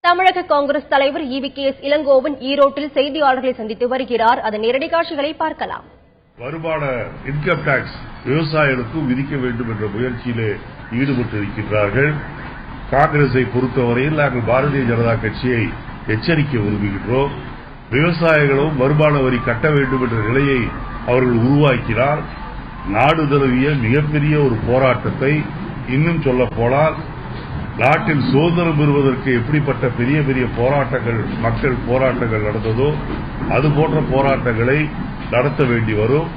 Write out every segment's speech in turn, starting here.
தமிழக காங்கிரஸ் தலைவர் EVKS இளங்கோவன் ஈரோட்டில் செய்தியாளர்களை சந்தித்து வருகிறார். அதன் நேரடி காட்சிகளை பார்க்கலாம். வருமான இன்கம் டாக்ஸ் விவசாயிகளுக்கும் விதிக்க வேண்டும் என்ற முயற்சியிலே ஈடுபட்டிருக்கிறார்கள். காங்கிரஸை பொறுத்தவரையில் நாங்கள் பாரதிய ஜனதா கட்சியை எச்சரிக்க விரும்புகின்றோம். விவசாயிகளும் வருமான வரி கட்ட வேண்டும் என்ற நிலையை அவர்கள் உருவாக்கினால் நாடு தழுவிய மிகப்பெரிய ஒரு போராட்டத்தை, இன்னும் சொல்ல போனால் நாட்டில் சுதந்திரம் பெறுவதற்கு எப்படிப்பட்ட பெரிய பெரிய போராட்டங்கள், மக்கள் போராட்டங்கள் நடந்ததோ அதுபோன்ற போராட்டங்களை நடத்த வேண்டி வரும்.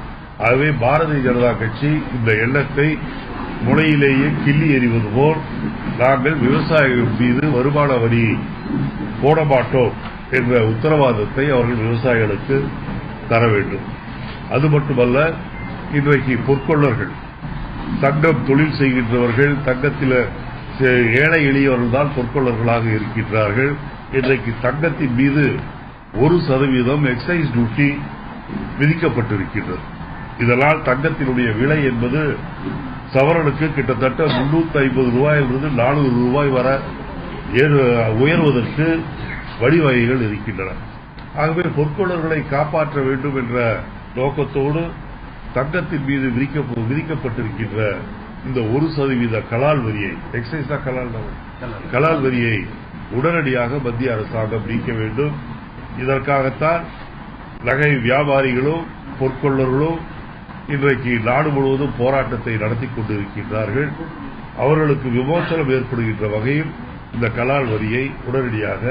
ஆகவே பாரதிய ஜனதா கட்சி இந்த எண்ணத்தை முனையிலேயே கிள்ளி எறிவது போல் நாங்கள் விவசாயிகள் மீது வருமான வரி போட மாட்டோம் என்ற உத்தரவாதத்தை அவர்கள் விவசாயிகளுக்கு தர வேண்டும். அது மட்டுமல்ல, இன்றைக்கு பொற்கொள்ளர்கள், தங்கம் தொழில் செய்கின்றவர்கள், தங்கத்தில் ஏழை எளியவர்கள் தான் பொற்கொள்ளர்களாக இருக்கின்றார்கள். இன்றைக்கு தங்கத்தின் மீது 1% எக்ஸைஸ் டியூட்டி விதிக்கப்பட்டிருக்கின்றது. இதனால் தங்கத்தினுடைய விலை என்பது சவரனுக்கு கிட்டத்தட்ட 350 ரூபாயிலிருந்து 400 ரூபாய் வரை உயர்வதற்கு வழிவகைகள் இருக்கின்றன. ஆகவே பொற்கொள்ளர்களை காப்பாற்ற வேண்டும் என்ற நோக்கத்தோடு தங்கத்தின் மீது விதிக்கப்பட்டிருக்கின்ற இந்த 1% கலால் வரியை, எக்ஸைஸா கலால் வரியை உடனடியாக மத்திய அரசாங்கம் நீக்க வேண்டும். இதற்காகத்தான் நகை வியாபாரிகளும் பொற்கொள்ளர்களும் இன்றைக்கு நாடு முழுவதும் போராட்டத்தை நடத்தி கொண்டிருக்கின்றார்கள். அவர்களுக்கு விமோசனம் ஏற்படுகின்ற வகையில் இந்த கலால் வரியை உடனடியாக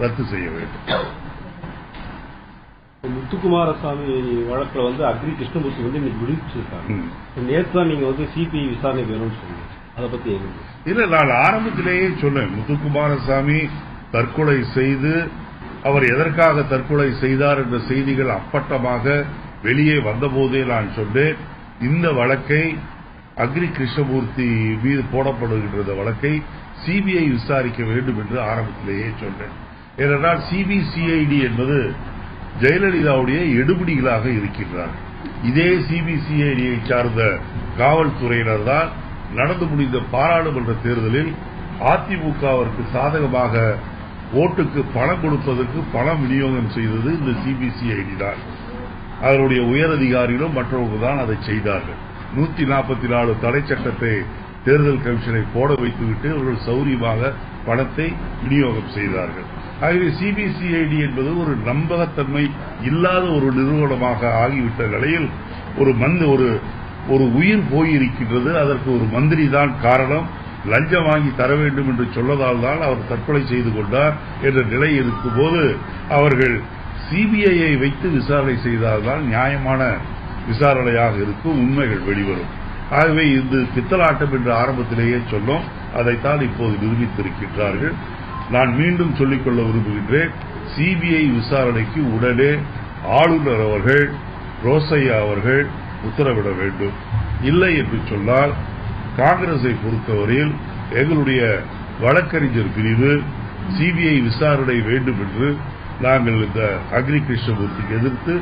ரத்து செய்ய வேண்டும். முத்துக்குமாரசாமி வழக்கில் அக்ரி கிருஷ்ணமூர்த்தி இன்னைக்கு விடுவிச்சிருக்காங்க. நேற்று தான் நீங்க சிபிஐ விசாரணை வேணும்னு சொன்னீங்க. அதை பத்தி இல்ல, நான் ஆரம்பத்திலேயே சொன்னேன், முத்துக்குமாரசாமி தற்கொலை செய்து அவர் எதற்காக தற்கொலை செய்தார் என்ற செய்திகள் அப்பட்டமாக வெளியே வந்தபோதே நான் சொன்னேன், இந்த வழக்கை அக்ரி கிருஷ்ணமூர்த்தி மீது போடப்படுகின்ற வழக்கை சிபிஐ விசாரிக்க வேண்டும் என்று ஆரம்பத்திலேயே சொன்னேன். ஏனென்றால் சிபிசிஐடி என்பது ஜெயலலிதாவுடைய எடுபிடிகளாக இருக்கின்றார். இதே சிபிசிஐடியை சார்ந்த காவல்துறையினர் தான் நடந்து முடிந்த பாராளுமன்ற தேர்தலில் அதிமுகவிற்கு சாதகமாக ஓட்டுக்கு பணம் கொடுப்பதற்கு பணம் விநியோகம் செய்தது இந்த சிபிசிஐடி தான். அவருடைய உயரதிகாரிகளும் மற்றவர்கள் தான் அதை செய்தார்கள். 144 தடை சட்டத்தை தேர்தல் கமிஷனை போட வைத்துவிட்டு அவர்கள் சௌரியமாக பணத்தை விநியோகம் செய்தார்கள். ஆகவே சிபிசிஐடி என்பது ஒரு நம்பகத்தன்மை இல்லாத ஒரு நிறுவனமாக ஆகிவிட்ட நிலையில் ஒரு உயிர் போயிருக்கின்றது. அதற்கு ஒரு மந்திரி தான் காரணம். லஞ்சம் வாங்கி தர வேண்டும் என்று சொன்னதால் தான் அவர் தற்கொலை செய்து கொண்டார் என்ற நிலை இருக்கும்போது அவர்கள் சிபிஐயை வைத்து விசாரணை செய்தால்தான் நியாயமான விசாரணையாக இருக்கும், உண்மைகள் வெளிவரும். ஆகவே இது பித்தலாட்டம் என்று ஆரம்பத்திலேயே சொன்னோம். அதைத்தான் இப்போது நிரூபித்திருக்கின்றார்கள். நான் மீண்டும் சொல்லிக்கொள்ள விரும்புகின்றேன், சிபிஐ விசாரணைக்கு உடனே ஆளுநர் அவர்கள், ரோசையா அவர்கள் உத்தரவிட வேண்டும். இல்லை என்று சொன்னால் காங்கிரஸை பொறுத்தவரையில் எங்களுடைய வழக்கறிஞர் பிரிவு சிபிஐ விசாரணை வேண்டும் என்று நாங்கள் இந்த அக்ரி கிருஷ்ணமூர்த்திக்கு எதிர்த்து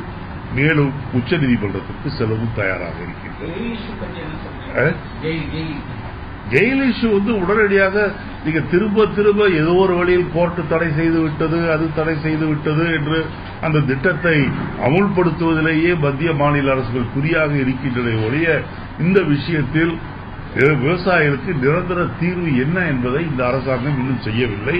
மேலும் உச்சநீதிமன்றத்திற்கு செல்லவும் தயாராக இருக்கின்றோம். ஜெயில் இஷ்யூ உடனடியாக நீங்க திரும்ப திரும்ப ஏதோ ஒரு வழியில் கோர்ட்டு தடை செய்து விட்டது, அது தடை செய்து விட்டது என்று அந்த திட்டத்தை அமுல்படுத்துவதிலேயே மத்திய மாநில அரசுகள் குறியாக இருக்கின்றன ஒழிய இந்த விஷயத்தில் விவசாயிகளுக்கு நிரந்தர தீர்வு என்ன என்பதை இந்த அரசாங்கம் இன்னும் செய்யவில்லை.